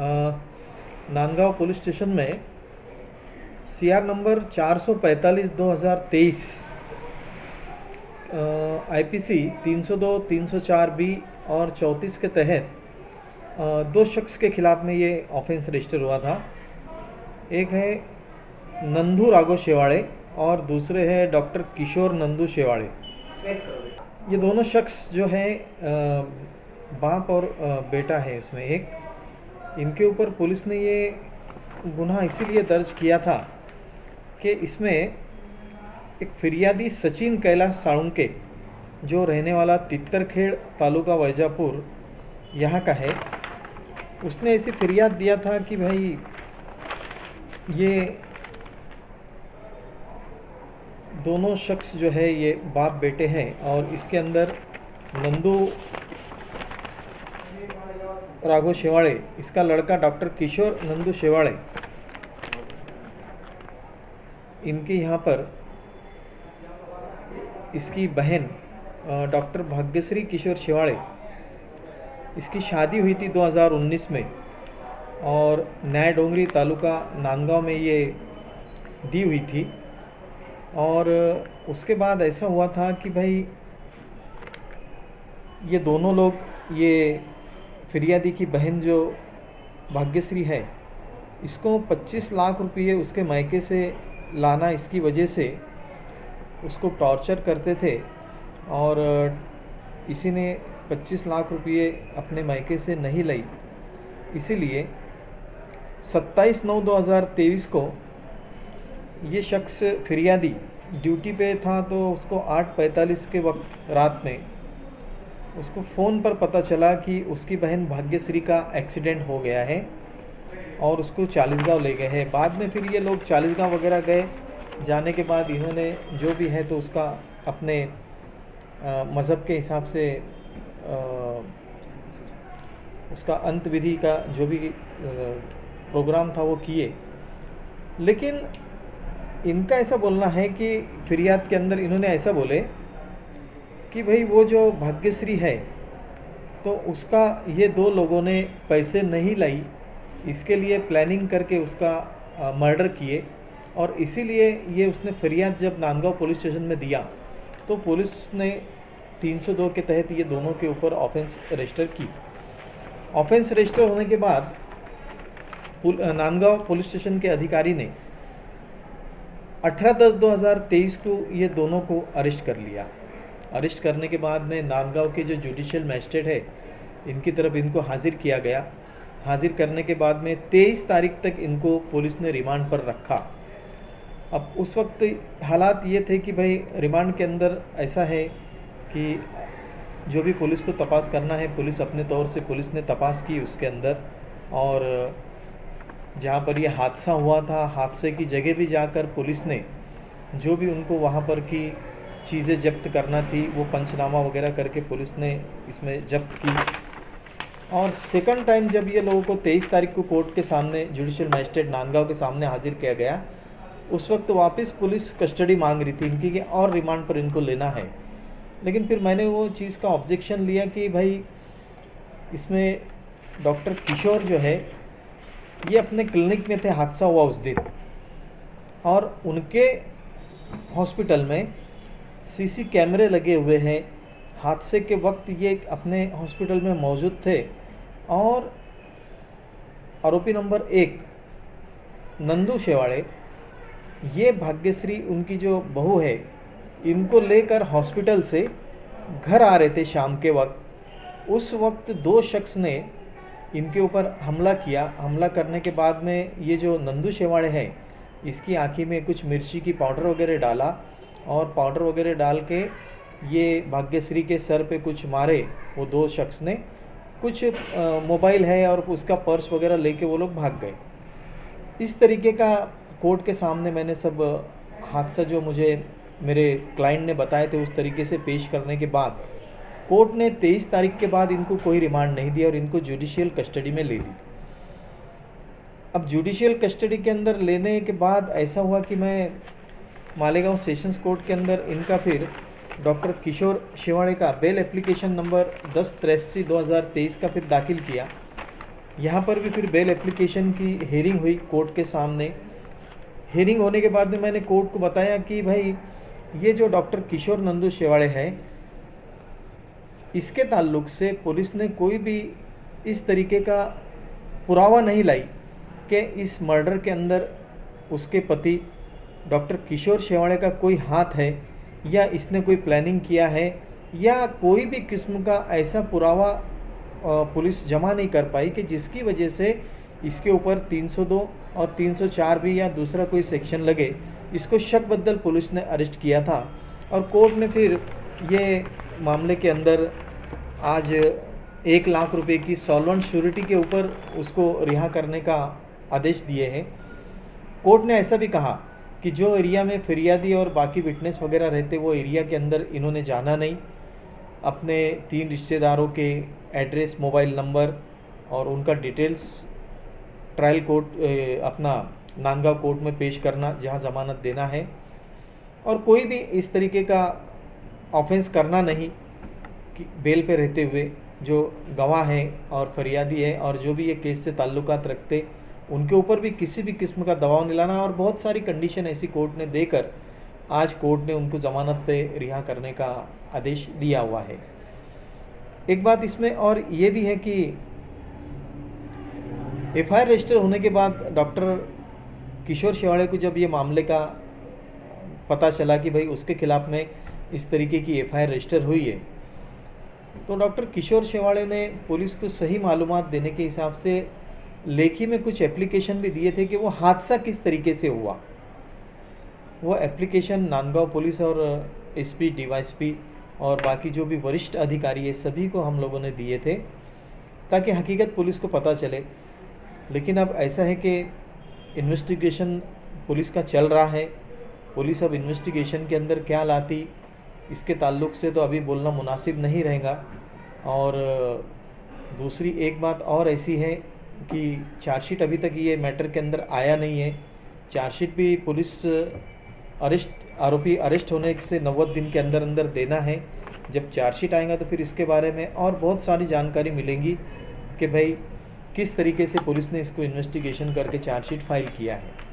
Nandgaon police station में CR number 445/2023 IPC 302, 304 B और 34 के तहत दो शख्स के खिलाफ में ये ऑफेंस रजिस्टर हुआ था। एक है नंदू राघव शेवाड़े और दूसरे है डॉक्टर किशोर नंदू शेवाड़े। ये दोनों शख्स जो है बाप और बेटा है। इसमें एक इनके ऊपर पुलिस ने ये गुनाह इसीलिए दर्ज किया था कि इसमें एक फिरियादी सचिन कैलाश साळुंके जो रहने वाला तित्तरखेड़ तालुका वैजापुर यहाँ का है, उसने ऐसी फिरियाद दिया था कि भाई ये दोनों शख्स जो है ये बाप बेटे हैं और इसके अंदर नंदू राघव शेवाड़े, इसका लड़का डॉक्टर किशोर नंदू शेवाड़े, इनके यहाँ पर इसकी बहन डॉक्टर भाग्यश्री किशोर शेवाड़े, इसकी शादी हुई थी 2019 में और न्याय डोंगरी तालुका नांदगांव में ये दी हुई थी। और उसके बाद ऐसा हुआ था कि भाई ये दोनों लोग, ये फिरियादी की बहन जो भाग्यश्री है, इसको 25 लाख रुपये उसके मायके से लाना, इसकी वजह से उसको टॉर्चर करते थे और इसी ने 25 लाख रुपये अपने मायके से नहीं लाई। इसीलिए 27/9/2023 को ये शख्स फिरियादी ड्यूटी पे था, तो उसको 8:45 के वक्त रात में उसको फ़ोन पर पता चला कि उसकी बहन भाग्यश्री का एक्सीडेंट हो गया है और उसको चालीसगांव ले गए हैं। बाद में फिर ये लोग चालीसगांव वगैरह गए। जाने के बाद इन्होंने जो भी है तो उसका अपने मज़हब के हिसाब से उसका अंत विधि का जो भी प्रोग्राम था वो किए। लेकिन इनका ऐसा बोलना है कि फिरियाद के अंदर इन्होंने ऐसा बोले कि भाई वो जो भाग्यश्री है तो उसका ये दो लोगों ने पैसे नहीं लाई, इसके लिए प्लानिंग करके उसका मर्डर किए और इसीलिए ये उसने फरियाद जब नांदगांव पुलिस स्टेशन में दिया तो पुलिस ने 302 के तहत ये दोनों के ऊपर ऑफेंस रजिस्टर की। ऑफेंस रजिस्टर होने के बाद नांदगांव पुलिस स्टेशन के अधिकारी ने 18/10/2023 को ये दोनों को अरेस्ट कर लिया। अरेस्ट करने के बाद में नांदगांव के जो जुडिशियल मैजिस्ट्रेट है, इनकी तरफ इनको हाजिर किया गया। हाजिर करने के बाद में 23 तारीख तक इनको पुलिस ने रिमांड पर रखा। अब उस वक्त हालात ये थे कि भाई रिमांड के अंदर ऐसा है कि जो भी पुलिस को तपास करना है, पुलिस अपने तौर से पुलिस ने तपास की उसके अंदर, और जहाँ पर ये हादसा हुआ था, हादसे की जगह भी जाकर पुलिस ने जो भी उनको वहाँ पर की चीज़ें जब्त करना थी वो पंचनामा वगैरह करके पुलिस ने इसमें जब्त की। और सेकंड टाइम जब ये लोगों को 23 तारीख को कोर्ट के सामने जुडिशियल मैजिस्ट्रेट नांदगांव के सामने हाजिर किया गया, उस वक्त वापस पुलिस कस्टडी मांग रही थी इनकी कि और रिमांड पर इनको लेना है। लेकिन फिर मैंने वो चीज़ का ऑब्जेक्शन लिया कि भाई इसमें डॉक्टर किशोर जो है ये अपने क्लिनिक में थे, हादसा हुआ उस दिन, और उनके हॉस्पिटल में सीसी कैमरे लगे हुए हैं। हादसे के वक्त ये अपने हॉस्पिटल में मौजूद थे और आरोपी नंबर 1 नंदू शेवाड़े, ये भाग्यश्री उनकी जो बहू है, इनको लेकर हॉस्पिटल से घर आ रहे थे शाम के वक्त। उस वक्त दो शख्स ने इनके ऊपर हमला किया। हमला करने के बाद में ये जो नंदू शेवाड़े हैं, इसकी आँखी में कुछ मिर्ची की पाउडर वगैरह डाला और पाउडर वगैरह डाल के ये भाग्यश्री के सर पे कुछ मारे वो दो शख्स ने। कुछ मोबाइल है और उसका पर्स वगैरह लेके वो लोग भाग गए। इस तरीके का कोर्ट के सामने मैंने सब हादसा जो मुझे मेरे क्लाइंट ने बताए थे उस तरीके से पेश करने के बाद कोर्ट ने 23 तारीख के बाद इनको कोई रिमांड नहीं दिया और इनको जुडिशियल कस्टडी में ले ली। अब जुडिशियल कस्टडी के अंदर लेने के बाद ऐसा हुआ कि मैं मालेगांव सेशंस कोर्ट के अंदर इनका फिर डॉक्टर किशोर शेवाड़े का बेल एप्लीकेशन नंबर 1083/2023 का फिर दाखिल किया, यहाँ पर भी फिर बेल एप्लीकेशन की हेयरिंग हुई कोर्ट के सामने। हेयरिंग होने के बाद में मैंने कोर्ट को बताया कि भाई ये जो डॉक्टर किशोर नंदू शेवाड़े है, इसके ताल्लुक से पुलिस ने कोई भी इस तरीके का पुरावा नहीं लाई कि इस मर्डर के अंदर उसके पति डॉक्टर किशोर शेवाड़े का कोई हाथ है, या इसने कोई प्लानिंग किया है, या कोई भी किस्म का ऐसा पुरावा पुलिस जमा नहीं कर पाई कि जिसकी वजह से इसके ऊपर 302 और 304 भी या दूसरा कोई सेक्शन लगे। इसको शक बदल पुलिस ने अरेस्ट किया था और कोर्ट ने फिर ये मामले के अंदर आज 1 लाख रुपए की सॉल्वेंट श्योरिटी के ऊपर उसको रिहा करने का आदेश दिए हैं। कोर्ट ने ऐसा भी कहा कि जो एरिया में फिरियादी और बाकी विटनेस वगैरह रहते वो एरिया के अंदर इन्होंने जाना नहीं, अपने 3 रिश्तेदारों के एड्रेस, मोबाइल नंबर और उनका डिटेल्स ट्रायल कोर्ट अपना नांदगांव कोर्ट में पेश करना जहां ज़मानत देना है, और कोई भी इस तरीके का ऑफेंस करना नहीं कि बेल पे रहते हुए जो गवाह है और फरियादी है और जो भी ये केस से ताल्लुकात रखते उनके ऊपर भी किसी भी किस्म का दबाव नहीं लाना, और बहुत सारी कंडीशन ऐसी कोर्ट ने देकर आज कोर्ट ने उनको ज़मानत पे रिहा करने का आदेश दिया हुआ है। एक बात इसमें और ये भी है कि एफआईआर रजिस्टर होने के बाद डॉक्टर किशोर शेवाड़े को जब ये मामले का पता चला कि भाई उसके खिलाफ में इस तरीके की एफआईआर रजिस्टर हुई है, तो डॉक्टर किशोर शेवाड़े ने पुलिस को सही मालूमात देने के हिसाब से लेखी में कुछ एप्लीकेशन भी दिए थे कि वो हादसा किस तरीके से हुआ। वो एप्लीकेशन नांदगांव पुलिस और एसपी, डीवाईएसपी और बाकी जो भी वरिष्ठ अधिकारी है सभी को हम लोगों ने दिए थे ताकि हकीकत पुलिस को पता चले। लेकिन अब ऐसा है कि इन्वेस्टिगेशन पुलिस का चल रहा है, पुलिस अब इन्वेस्टिगेशन के अंदर क्या लाती इसके ताल्लुक से तो अभी बोलना मुनासिब नहीं रहेगा। और दूसरी एक बात और ऐसी है कि चार्जशीट अभी तक ये मैटर के अंदर आया नहीं है। चार्जशीट भी पुलिस आरोपी अरेस्ट होने से 90 दिन के अंदर अंदर देना है। जब चार्जशीट आएगा तो फिर इसके बारे में और बहुत सारी जानकारी मिलेंगी कि भाई किस तरीके से पुलिस ने इसको इन्वेस्टिगेशन करके चार्जशीट फाइल किया है।